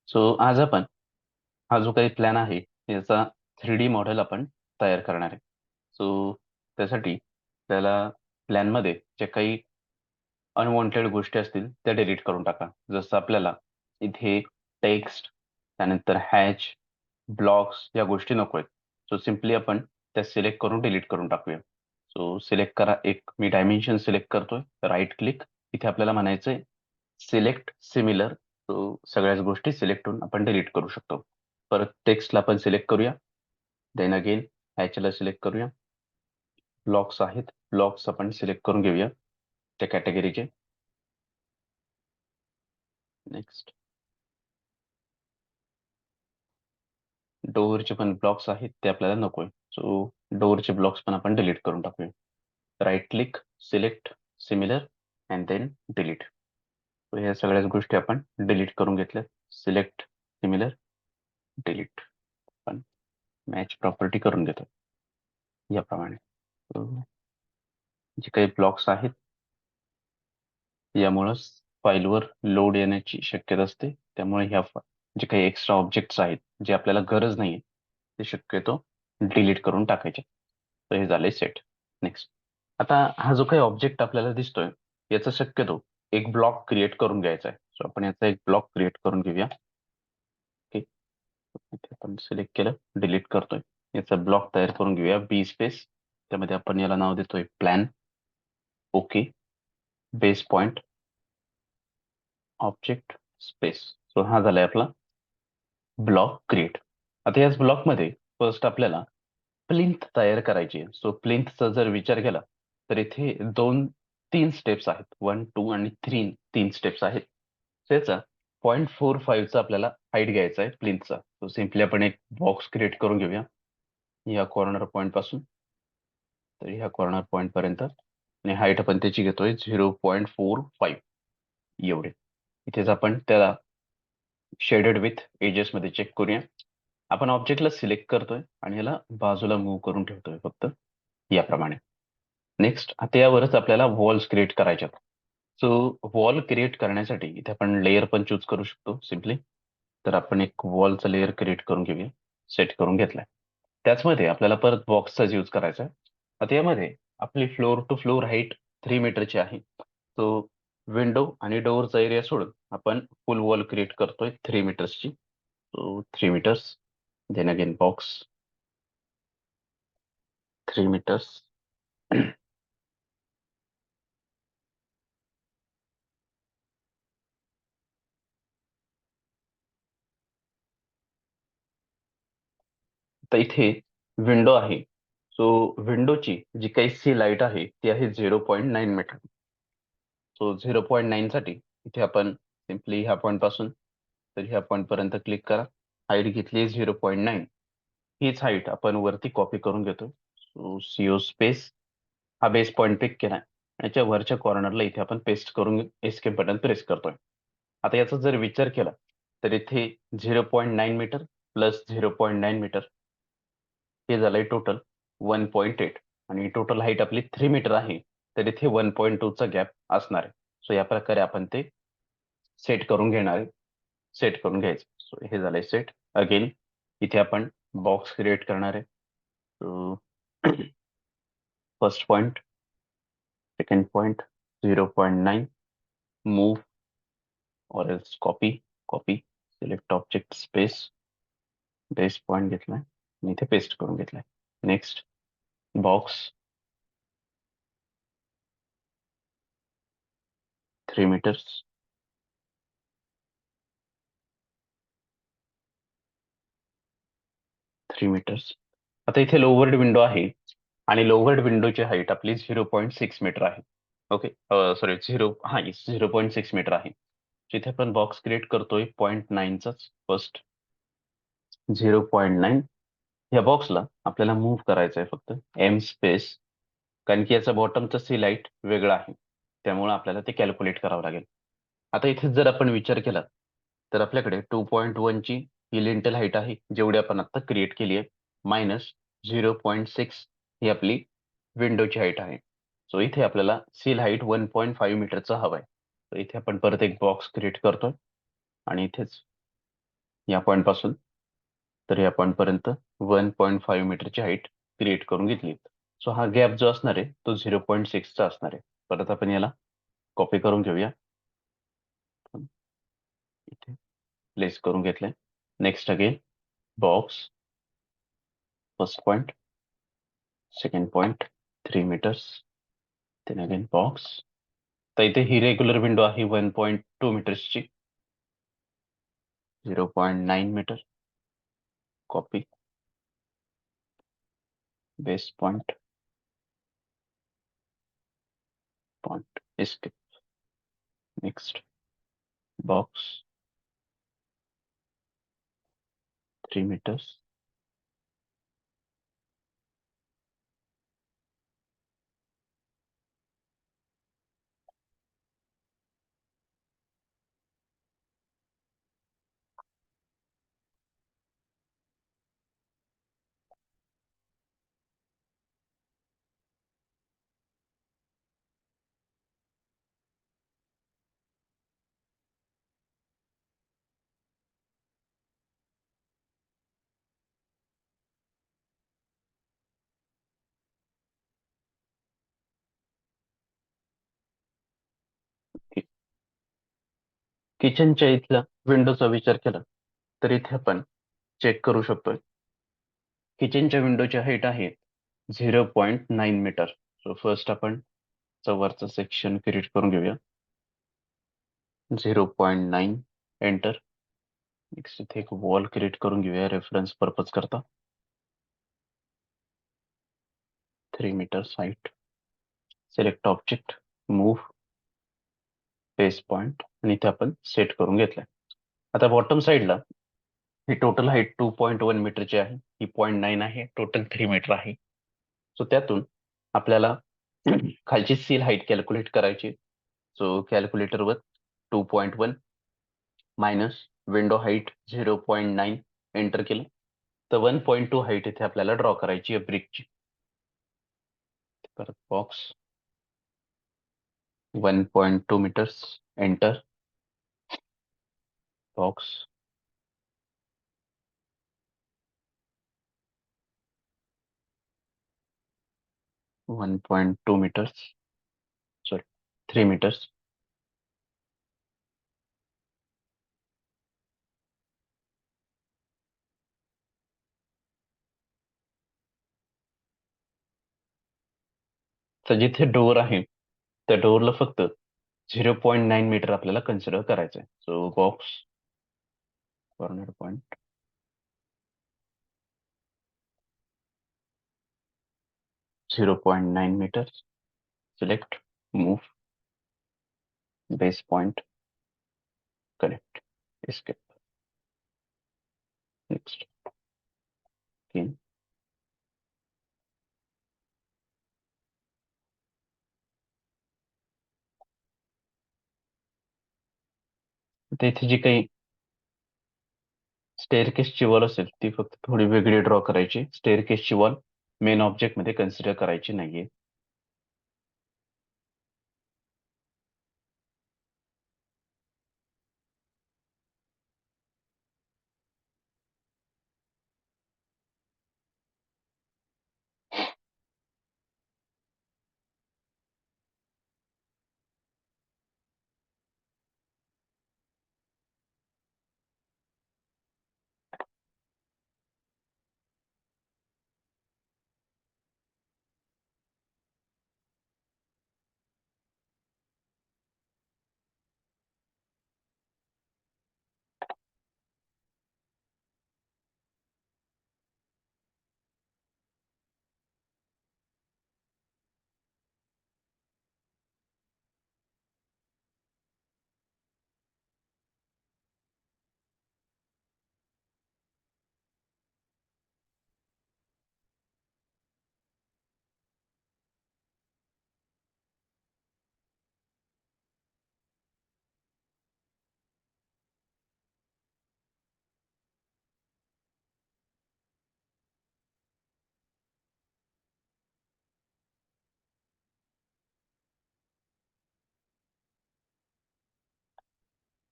So आज आपण हा जो काही प्लॅन आहे याचा 3D मॉडेल आपण तयार करणार आहे. सो त्यासाठी त्याला प्लॅनमध्ये जे काही अनवॉन्टेड गोष्टी असतील त्या डिलीट करून टाका. जसं आपल्याला इथे टेक्स्ट, त्यानंतर हॅच, ब्लॉक्स या गोष्टी नको आहेत. सो सिम्पली आपण त्या सिलेक्ट करून डिलीट करून टाकूया. सो सिलेक्ट करा. एक मी डायमेन्शन सिलेक्ट करतोय, राईट क्लिक. इथे आपल्याला म्हणायचंय सिलेक्ट सिमिलर. सो सगळ्याच गोष्टी सिलेक्ट होऊन आपण डिलीट करू शकतो. परत टेक्स्टला आपण सिलेक्ट करूया. देन अगेन हॅचला सिलेक्ट करूया. ब्लॉक्स आहेत, ब्लॉक्स आपण सिलेक्ट करून घेऊया त्या कॅटेगरीचे. नेक्स्ट डोअरचे पण ब्लॉक्स आहेत ते आपल्याला नकोय. सो डोअरचे ब्लॉक्स पण आपण डिलीट करून टाकूया. Right click, select similar and then delete. So ह्या सगळ्याच गोष्टी आपण डिलीट करून घेतल्या. Select similar, delete. आपण मॅच प्रॉपर्टी करून घेतो याप्रमाणे. So, जे काही ब्लॉक्स आहेत यामुळंच फाईलवर लोड येण्याची शक्यता असते. त्यामुळे ह्या जे काही एक्स्ट्रा ऑब्जेक्ट्स आहेत जे आपल्याला गरज नाही ते शक्यतो डिलीट करून टाकायचे. तर हे झाले सेट. नेक्स्ट, आता हा जो काही ऑब्जेक्ट आपल्याला दिसतोय याचा शक्यतो एक ब्लॉक क्रिएट करून घ्यायचा आहे. सो आपण याचा एक ब्लॉक क्रिएट करून घेऊया. ओके, इथे आपण सिलेक्ट केलं, डिलीट करतोय. याचा ब्लॉक तयार करून घेऊया. बी स्पेस, त्यामध्ये आपण याला नाव देतोय plan. Okay, base point, object, space. So हा झालाय आपला ब्लॉक क्रिएट. आता याच ब्लॉकमध्ये फर्स्ट आपल्याला प्लिंथ तयार करायची आहे. सो प्लिंथचा जर विचार केला तर इथे तीन स्टेप्स आहेत. 1, 2 आणि 3 तीन स्टेप्स आहेत. त्याचा 0.45चा आपल्याला हाईट घ्यायचा आहे प्लिंथचा. सो सिम्पली आपण एक बॉक्स क्रिएट करून घेऊया या कॉर्नर पॉईंट पासून तर ह्या कॉर्नर पॉईंट पर्यंत, आणि हाईट आपण त्याची घेतोय 0.45 एवढे. इथेच आपण त्याला शेडेड विथ एजेस मध्ये चेक करूया. आपण ऑब्जेक्टला सिलेक्ट करतोय आणि याला बाजूला मूव्ह करून ठेवतोय फक्त याप्रमाणे. नेक्स्ट, आता यावरच आपल्याला वॉल्स क्रिएट करायच्या. सो वॉल क्रिएट करण्यासाठी इथे आपण लेअर पण चूज करू शकतो सिम्पली. तर आपण एक वॉलचा लेअर क्रिएट करून घेऊया. सेट करून घेतलाय. त्याचमध्ये आपल्याला परत बॉक्सचाच यूज करायचा आहे. आता यामध्ये आपली फ्लोअर टू फ्लोअर हाईट 3 मीटरची आहे. सो विंडो आणि डोअरचा एरिया सोडून आपण फुल वॉल क्रिएट करतोय 3 मीटर्सची. So 3 metres, then again box 3 metres. तर इथे विंडो आहे. सो विंडोची जी काही सी लाईट आहे ती आहे 0.9 मीटर. सो 0.9 साठी इथे आपण सिम्पली ह्या पॉईंट पासून तर ह्या पॉईंट पर्यंत क्लिक करा. हाईट घेतली 0.9. हीच हाईट आपण वरती कॉपी करून घेतो. सो सीओ स्पेस, हा बेस पॉईंट पिक केला. याच्या वरच्या कॉर्नरला इथे आपण पेस्ट करून एस्केप बटन प्रेस करतोय. आता याचा जर विचार केला तर इथे 0.9 मीटर प्लस 0.9 मीटर हे झालंय टोटल 1.8. आणि टोटल हाईट आपली 3 मीटर आहे. तर इथे 1.2 चा गॅप असणार आहे. सो या प्रकारे आपण ते सेट करून घेणार आहे. सेट करून घ्यायचं. सो हे झालंय सेट. अगेन इथे आपण बॉक्स क्रिएट करणार आहे. So first point, second point, 0.9, move or else copy, select object space, base point घेतलाय आणि इथे पेस्ट करून घेतलाय. Next, box 3 metres, 3 metres. आता इथे लोवर्ड विंडो आहे आणि लोवर्ड विंडोची हाईट आपली 0.6 मीटर आहे. ओके, सॉरी 0.6 मीटर आहे. जिथे आपण बॉक्स क्रिएट करतोय 0.9चाच फर्स्ट 0.9. या बॉक्सला आपल्याला मूव्ह करायचं आहे फक्त एम स्पेस, कारण की याचा बॉटमचा सी लाईट वेगळा आहे. त्यामुळे आपल्याला ते कॅल्क्युलेट करावं लागेल. आता इथे जर आपण विचार केला तर आपल्याकडे 2.1 ची ही लिंटल हाईट आहे जेवढी आपण आता क्रिएट केली आहे, मायनस 0.6 ही आपली विंडोची हाईट आहे. सो इथे आपल्याला सील हाईट 1.5 मीटरचा हवा आहे. तर इथे आपण परत एक बॉक्स क्रिएट करतोय आणि इथेच या पॉईंट पासून तर या पॉईंट पर्यंत 1.5 मीटरची हाईट क्रिएट करून घेतली. सो हा गॅप जो असणार आहे तो 0.6चा असणार आहे. परत आपण याला कॉपी करून घेऊया. इथे प्लेस करून घेतलंय. Next again box, first point, second point 3 metres, then again box. तर इथे ही रेग्युलर विंडो आहे 1.2 मीटर्सची, 0.9 metre, copy, base point, point, escape. Next box 3 metres, किचनच्या इथल्या विंडोचा विचार केला तर इथे आपण चेक करू शकतोय. किचनच्या विंडोची हाईट आहे 0.9 मीटर. सो फर्स्ट आपण वरचा सेक्शन क्रिएट करून घेऊया. 0.9, एंटर. नेक्स्ट इथे एक वॉल क्रिएट करून घेऊया रेफरन्स पर्पज करता. 3 metres height. Select object, move, base point आणि इथे आपण सेट करून घेतलंय. आता बॉटम साईडला ही टोटल हाईट 2.1 मीटरची आहे. ही 0.9 आहे. टोटल 3 मीटर आहे. सो त्यातून आपल्याला खालची सील हाईट कॅल्क्युलेट करायची. सो कॅल्क्युलेटरवर 2.1 मायनस विंडो हाईट 0.9 एंटर केलं तर 1.2 हाईट इथे आपल्याला ड्रॉ करायची आहे ब्रिकची. परत box 1.2 metres, enter. Box 1.2 metres, sorry 3 metres. तर जिथे डोअर आहे त्या डोअरला फक्त 0.9 मीटर आपल्याला कन्सिडर करायचं आहे. So box, corner point, 0.9 metre, select, move, base point, connect, escape. Next again. आता इथे जी काही स्टेअरकेसची वॉल असेल ती फक्त थोडी वेगळी ड्रॉ करायची. स्टेअरकेसची वॉल मेन ऑब्जेक्ट मध्ये कन्सिडर करायची नाहीये.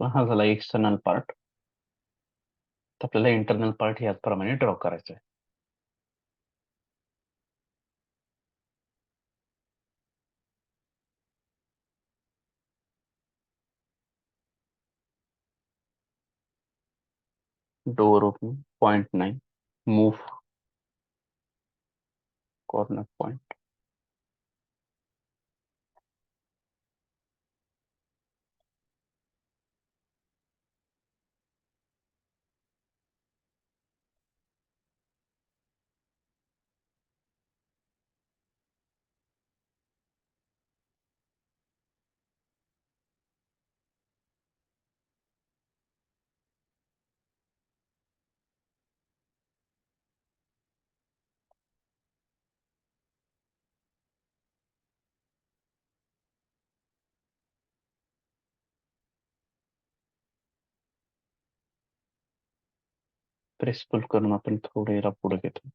हा झाला एक्सटर्नल पार्ट. तर आपल्याला इंटरनल पार्ट याचप्रमाणे ड्रॉ करायचा आहे. Door opening 0.9, move corner point. Press pull करून आपण थोडं याला पुढे घेतो.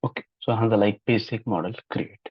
ओके, सो हा झाला एक बेसिक मॉडेल क्रिएट.